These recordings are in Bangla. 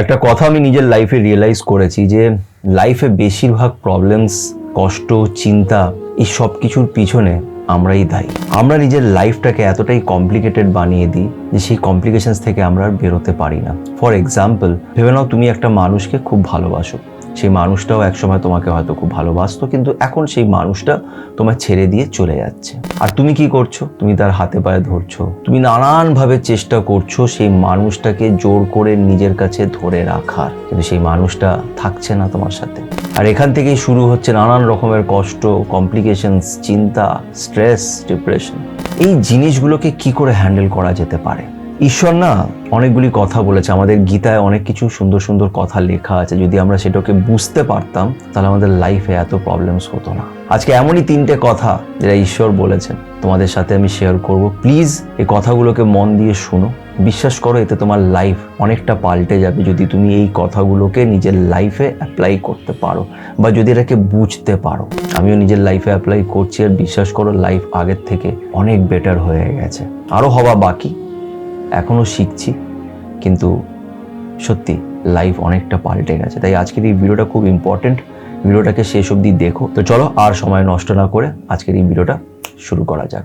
একটা কথা আমি নিজের লাইফে রিয়েলাইজ করেছি যে লাইফে বেশিরভাগ প্রবলেমস, কষ্ট, চিন্তা এই সব কিছুর পিছনে আমরাই দায়ী। আমরা নিজের লাইফটাকে এতটাই কমপ্লিকেটেড বানিয়ে দিই যে সেই কমপ্লিকেশনস থেকে আমরা আর বেরোতে পারি না। ফর এক্সাম্পল, ভেবে নাও তুমি একটা মানুষকে খুব ভালোবাসো, সেই মানুষটাও একসময় তোমাকে হয়তো খুব ভালোবাসতো, কিন্তু এখন সেই মানুষটা তোমার ছেড়ে দিয়ে চলে যাচ্ছে। আর তুমি কি করছো? তুমি তার হাতে পায়ে ধরছো, তুমি নানানভাবে চেষ্টা করছো সেই মানুষটাকে জোর করে নিজের কাছে ধরে রাখার, কিন্তু সেই মানুষটা থাকছে না তোমার সাথে। আর এখান থেকেই শুরু হচ্ছে নানান রকমের কষ্ট, কমপ্লিকেশনস, চিন্তা, স্ট্রেস, ডিপ্রেশন। এই জিনিসগুলোকে কি করে হ্যান্ডেল করা যেতে পারে? ঈশ্বর না অনেকগুলি কথা বলেছে, আমাদের গীতায় অনেক কিছু সুন্দর সুন্দর কথা লেখা আছে। যদি আমরা সেটাকে বুঝতে পারতাম তাহলে আমাদের লাইফে এত প্রবলেমস হতো না। আজকে এমনই 3টে কথা যেটা ঈশ্বর বলেছেন তোমাদের সাথে আমি শেয়ার করব। প্লিজ এই কথাগুলোকে মন দিয়ে শুনো, বিশ্বাস করো এতে তোমার লাইফ অনেকটা পাল্টে যাবে যদি তুমি এই কথাগুলোকে নিজের লাইফে অ্যাপ্লাই করতে পারো বা যদি এটাকে বুঝতে পারো। আমিও নিজের লাইফে অ্যাপ্লাই করছি আর বিশ্বাস করো লাইফ আগের থেকে অনেক বেটার হয়ে গেছে। আরও হওয়া বাকি, এখনও শিখছি, কিন্তু সত্যি লাইফ অনেকটা পাল্টে গেছে। তাই আজকের এই ভিডিওটা খুব ইম্পর্টেন্ট, ভিডিওটাকে শেষ অবধি দেখো। তো চলো আর সময় নষ্ট না করে আজকের এই ভিডিওটা শুরু করা যাক।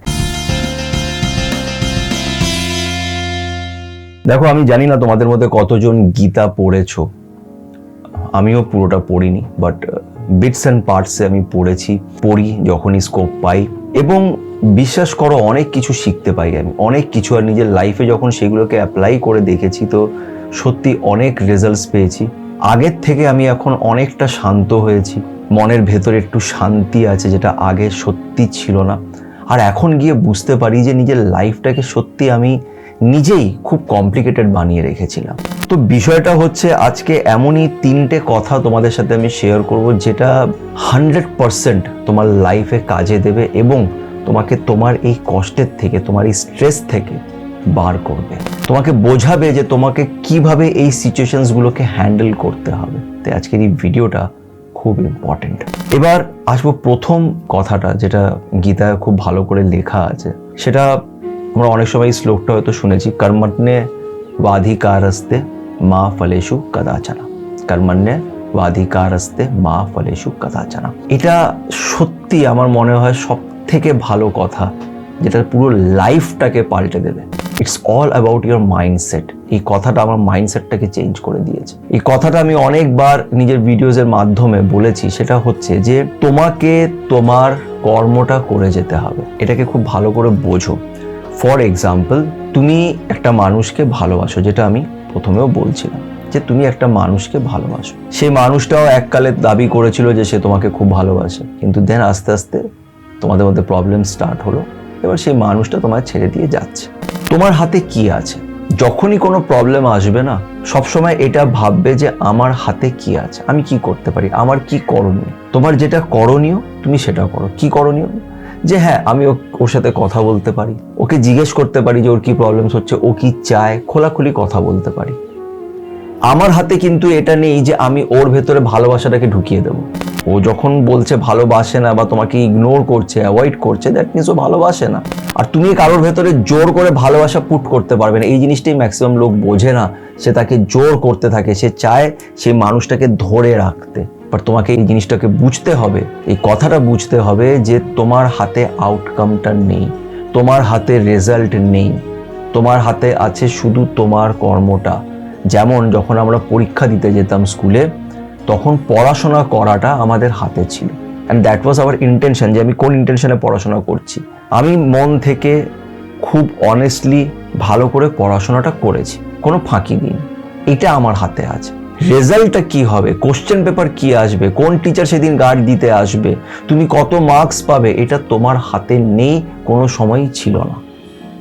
দেখো, আমি জানি না তোমাদের মধ্যে কতজন গীতা পড়েছো, আমিও পুরোটা পড়িনি, বাট বিটস অ্যান্ড পার্টসে আমি পড়ি যখনই স্কোপ পাই, এবং বিশ্বাস করো অনেক কিছু শিখতে পাই আমি, অনেক কিছু। আর নিজের লাইফে যখন সেগুলোকে অ্যাপ্লাই করে দেখেছি তো সত্যি অনেক রেজাল্টস পেয়েছি। আগের থেকে আমি এখন অনেকটা শান্ত হয়েছি, মনের ভেতরে একটু শান্তি আছে যেটা আগে সত্যি ছিল না। আর এখন গিয়ে বুঝতে পারি যে নিজের লাইফটাকে সত্যি আমি নিজেই খুব কমপ্লিকেটেড বানিয়ে রেখেছিলাম। তো বিষয়টা হচ্ছে আজকে এমনই 3টে কথা তোমাদের সাথে আমি শেয়ার করব যেটা 100% তোমার লাইফে কাজে দেবে এবং তোমাকে তোমার এই কষ্টের থেকে, তোমার এই স্ট্রেস থেকে বার করবে, তোমাকে বোঝাবে যে তোমাকে কিভাবে এই সিচুয়েশনসগুলোকে হ্যান্ডেল করতে হবে। তাই আজকের এই ভিডিওটা খুব ইম্পর্টেন্ট। এবার আসবো প্রথম কথাটা, যেটা গীতায় খুব ভালো করে লেখা আছে। সেটা আমরা অনেক সময় এই শ্লোকটা হয়তো শুনেছি, কর্মণ্যে বাধিকারস্তে মা ফলেষু কদাচনা, কর্মণ্যে বাধিকারস্তে মা ফলেষু কদাচনা। এটা সত্যি আমার মনে হয় সব থেকে ভালো কথা, যেটা পুরো লাইফটাকে পাল্টে দেবে। It's all about your mindset. এই কথাটা আমার মাইন্ডসেটটাকে চেঞ্জ করে দিয়েছে। এই কথাটা আমি অনেকবার নিজের ভিডিওজের মাধ্যমে বলেছি। সেটা হচ্ছে যে তোমাকে তোমার কর্মটা করে যেতে হবে। এটাকে খুব ভালো করে বোঝো। ফর এক্সাম্পল, তুমি একটা মানুষকে ভালোবাসো, যেটা আমি প্রথমেও বলছিলাম যে তুমি একটা মানুষকে ভালোবাসো। সেই মানুষটাও এককালে দাবি করেছিল যে সে তোমাকে খুব ভালোবাসে, কিন্তু দেন আস্তে আস্তে তোমাদের মধ্যে প্রবলেম স্টার্ট হলো। এবার সেই মানুষটা তোমায় ছেড়ে দিয়ে যাচ্ছে। তোমার হাতে কি আছে? যখনই কোনো প্রবলেম আসবে না, সবসময় এটা ভাববে যে আমার হাতে কি আছে, আমি কি করতে পারি, আমার কি করণীয়। তোমার যেটা করণীয় তুমি সেটা করো। কি করণীয়? যে হ্যাঁ, আমি ওর সাথে কথা বলতে পারি, ওকে জিজ্ঞেস করতে পারি যে ওর কি প্রবলেমস হচ্ছে, ও কি চায়, খোলাখুলি কথা বলতে পারি। আমার হাতে কিন্তু এটা নেই যে আমি ওর ভেতরে ভালোবাসাটাকে ঢুকিয়ে দেবো। ও যখন বলছে ভালোবাসে না বা তোমাকে ইগনোর করছে, অ্যাভয়েড করছে, দ্যাট মিনস ও ভালোবাসে না। আর তুমি কারোর ভেতরে জোর করে ভালোবাসা পুট করতে পারবে না। এই জিনিসটাই ম্যাক্সিমাম লোক বোঝে না। সে তাকে জোর করতে থাকে, সে চায় সেই মানুষটাকে ধরে রাখতে। বাট তোমাকে এই জিনিসটাকে বুঝতে হবে, এই কথাটা বুঝতে হবে যে তোমার হাতে আউটকামটা নেই, তোমার হাতে রেজাল্ট নেই, তোমার হাতে আছে শুধু তোমার কর্মটা। যেমন যখন আমরা পরীক্ষা দিতে যেতাম স্কুলে, তখন পড়াশোনা করাটা আমাদের হাতে ছিল, and that was our intention, যে আমি কোন ইন্টেনশনে পড়াশোনা করছি। আমি মন থেকে খুব অনেস্টলি ভালো করে পড়াশোনাটা করেছি, কোনো ফাঁকি দিইনি। এটা আমার হাতে আছে। রেজাল্টটা কি হবে, কোশ্চেন পেপার কি আসবে, কোন টিচার সেদিন গার্ড দিতে আসবে, তুমি কত মার্কস পাবে, এটা তোমার হাতে নেই, কোনো সময়ই ছিল না।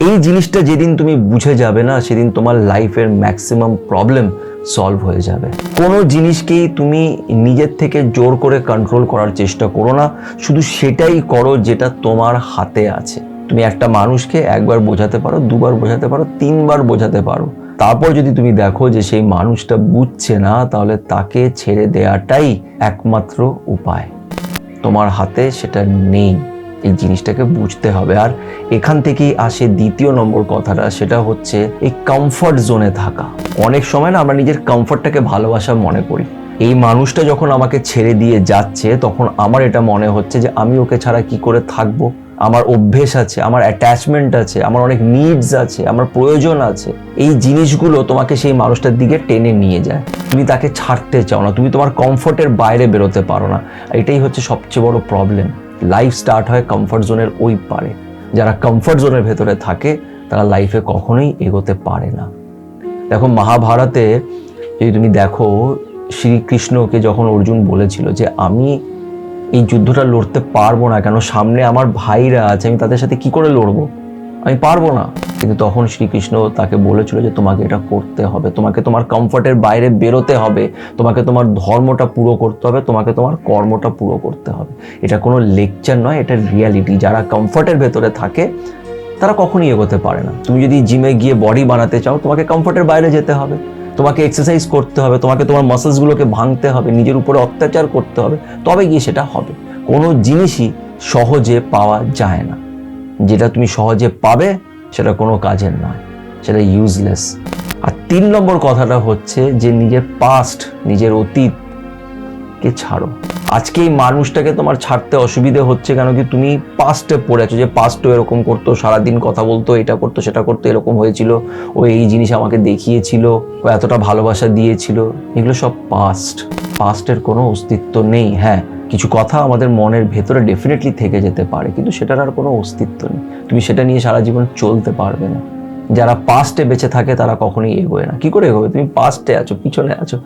এই জিনিসটা যেদিন তুমি বুঝে যাবে না, সেদিন তোমার লাইফের ম্যাক্সিমাম প্রবলেম সলভ হয়ে যাবে। কোনো জিনিসকেই তুমি নিজের থেকে জোর করে কন্ট্রোল করার চেষ্টা করো না, শুধু সেটাই করো যেটা তোমার হাতে আছে। তুমি একটা মানুষকে একবার বোঝাতে পারো, দুবার বোঝাতে পারো, 3বার বোঝাতে পারো। তারপর যদি তুমি দেখো যে সেই মানুষটা বুঝছে না, তাহলে তাকে ছেড়ে দেওয়াটাই একমাত্র উপায়। তোমার হাতে সেটা নেই, এই জিনিসটাকে বুঝতে হবে। আর এখান থেকেই আসে দ্বিতীয় নম্বর কথাটা, সেটা হচ্ছে এই কমফর্ট জোনে থাকা। অনেক সময় না আমরা নিজের কমফর্টটাকে ভালোবাসা মনে করি। এই মানুষটা যখন আমাকে ছেড়ে দিয়ে যাচ্ছে তখন আমার এটা মনে হচ্ছে যে আমি ওকে ছাড়া কি করে থাকবো, আমার অভ্যেস আছে, আমার অ্যাটাচমেন্ট আছে, আমার অনেক নিডস আছে, আমার প্রয়োজন আছে। এই জিনিসগুলো তোমাকে সেই মানুষটার দিকে টেনে নিয়ে যায়। তুমি তাকে ছাড়তে চাও না, তুমি তোমার কমফর্টের বাইরে বেরোতে পারো না। এটাই হচ্ছে সবচেয়ে বড় প্রবলেম। লাইফ স্টার্ট হয় কমফর্ট জোনের ওই পারে। যারা কমফর্ট জোনের ভেতরে থাকে তারা লাইফে কখনোই এগোতে পারে না। দেখো মহাভারতে যদি তুমি দেখো, শ্রীকৃষ্ণকে যখন অর্জুন বলেছিল যে আমি এই যুদ্ধটা লড়তে পারবো না, কেন সামনে আমার ভাইরা আছে, আমি তাদের সাথে কি করে লড়বো, আমি পারবো না। কিন্তু তখন শ্রীকৃষ্ণ তাকে বলেছিল যে তোমাকে এটা করতে হবে, তোমাকে তোমার কমফর্টের বাইরে বেরোতে হবে, তোমাকে তোমার ধর্মটা পুরো করতে হবে, তোমাকে তোমার কর্মটা পুরো করতে হবে। এটা কোনো লেকচার নয়, এটা রিয়ালিটি। যারা কমফর্টের ভেতরে থাকে তারা কখনই এগোতে পারে না। তুমি যদি জিমে গিয়ে বডি বানাতে চাও, তোমাকে কমফর্টের বাইরে যেতে হবে, তোমাকে এক্সারসাইজ করতে হবে, তোমাকে তোমার মাসলসগুলোকে ভাঙতে হবে, নিজের উপরে অত্যাচার করতে হবে, তবে গিয়ে সেটা হবে। কোনো জিনিসই সহজে পাওয়া যায় না। যেটা তুমি সহজে পাবে সেটা কোনো কাজের নয়, সেটা ইউজলেস। আর 3 নম্বর কথাটা হচ্ছে যে নিজের পাস্ট, নিজের অতীতকে ছাড়ো। আজকে এই মানুষটাকে তোমার ছাড়তে অসুবিধে হচ্ছে কেন কি তুমি পাস্টে পড়ে আছো, যে পাস্টও এরকম করতো, সারাদিন কথা বলতো, এটা করতো সেটা করতো, এরকম হয়েছিল, ও এই জিনিস আমাকে দেখিয়েছিল, ও এতটা ভালোবাসা দিয়েছিল। এগুলো সব পাস্টের কোনো অস্তিত্ব নেই। হ্যাঁ, কিছু কথা আমাদের মনের ভেতরে ডেফিনেটলি থেকে যেতে পারে, কিন্তু সেটার আর কোনো অস্তিত্ব নেই। তুমি সেটা নিয়ে সারা জীবন চলতে পারবে না। যারা পাস্টে বেঁচে থাকে তারা কখনোই এগোয় না। কি করে এগোবে? তুমি পাস্টে আছো, পিছনে আছো।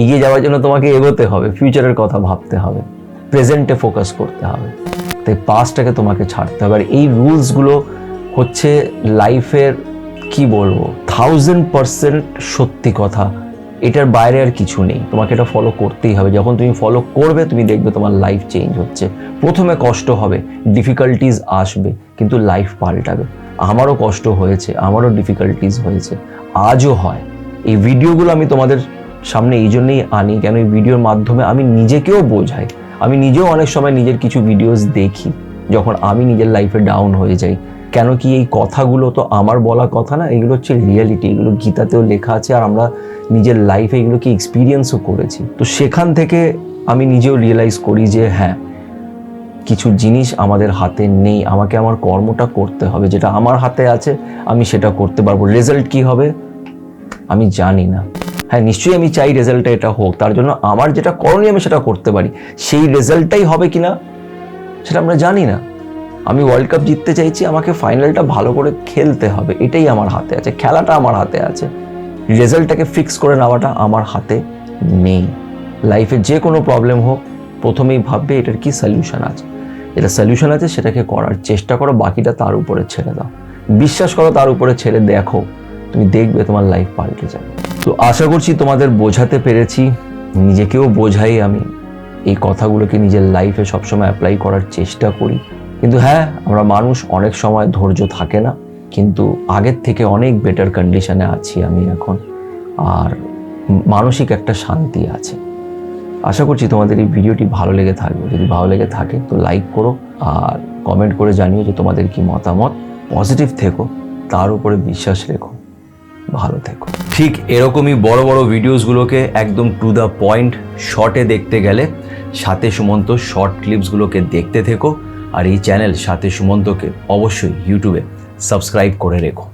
এগিয়ে যাওয়ার জন্য তোমাকে এগোতে হবে, ফিউচারের কথা ভাবতে হবে, প্রেজেন্টে ফোকাস করতে হবে। তাই পাস্টটাকে তোমাকে ছাড়তে হবে। আর এই রুলসগুলো হচ্ছে লাইফের, কি বলবো, 1000% সত্যি কথা। এটার বাইরে আর কিছু নেই, তোমাকে এটা ফলো করতেই হবে। যখন তুমি ফলো করবে তুমি দেখবে তোমার লাইফ চেঞ্জ হচ্ছে। প্রথমে কষ্ট হবে, ডিফিকাল্টিজ আসবে, কিন্তু লাইফ পাল্টাবে। আমারও কষ্ট হয়েছে, আমারও ডিফিকাল্টিজ হয়েছে, আজও হয়। এই ভিডিওগুলো আমি তোমাদের সামনে এই জন্যই আনি, কেন এই ভিডিওর মাধ্যমে আমি নিজেকেও বোঝাই। আমি নিজেও অনেক সময় নিজের কিছু ভিডিওস দেখি যখন আমি নিজের লাইফে ডাউন হয়ে যাই। কেন কি এই কথাগুলো তো আমার বলা কথা না, এগুলো হচ্ছে রিয়েলিটি, এগুলো গীতাতেও লেখা আছে, আর আমরা নিজের লাইফে এগুলোকে এক্সপিরিয়েন্সও করেছি। তো সেখান থেকে আমি নিজেও রিয়েলাইজ করি যে হ্যাঁ, কিছু জিনিস আমাদের হাতে নেই, আমাকে আমার কর্মটা করতে হবে। যেটা আমার হাতে আছে আমি সেটা করতে পারবো। রেজাল্ট কি হবে আমি জানি না। হ্যাঁ, নিশ্চয়ই আমি চাই রেজাল্টটা এটা হোক, তার জন্য আমার যেটা করণীয় আমি সেটা করতে পারি। সেই রেজাল্টটাই হবে কিনা সেটা আমরা জানি না। আমি ওয়ার্ল্ড কাপ জিততে চাইছি, আমাকে ফাইনালটা ভালো করে খেলতে হবে, এটাই আমার হাতে আছে, খেলাটা আমার হাতে আছে। রেজাল্টটাকে ফিক্স করে নেওয়াটা আমার হাতে নেই। লাইফে যে কোনো প্রবলেম হোক, প্রথমেই ভাববে এটার কি সলিউশন আছে। যেটা সলিউশন আছে সেটাকে করার চেষ্টা করো, বাকিটা তার উপরে ছেড়ে দাও। বিশ্বাস করো, তার উপরে ছেড়ে দেখো, তুমি দেখবে তোমার লাইফ পাল্টে যাবে। তো আশা করছি তোমাদের বোঝাতে পেরেছি, নিজেকেও বোঝাই আমি। এই কথাগুলোকে নিজের লাইফে সবসময় অ্যাপ্লাই করার চেষ্টা করি। কিন্তু হ্যাঁ, আমরা মানুষ, অনেক সময় ধৈর্য থাকে না, কিন্তু আগের থেকে অনেক বেটার কন্ডিশনে আছি আমি এখন, আর মানসিক একটা শান্তি আছে। আশা করছি তোমাদের এই ভিডিওটি ভালো লেগে থাকবে। যদি ভালো লেগে থাকে তো লাইক করো, আর কমেন্ট করে জানিও যে তোমাদের কি মতামত। পজিটিভ থেকো, তার উপরে বিশ্বাস রেখো, ভালো থেকো। ঠিক এরকমই বড় বড় ভিডিওসগুলোকে একদম টু দ্য পয়েন্ট শর্টে দেখতে গেলে সাথে সুমন্ত শর্ট ক্লিপসগুলোকে দেখতে থেকো। আর এই চ্যানেল সাথে সুমন্তকে অবশ্যই ইউটিউবে সাবস্ক্রাইব করে রেখো।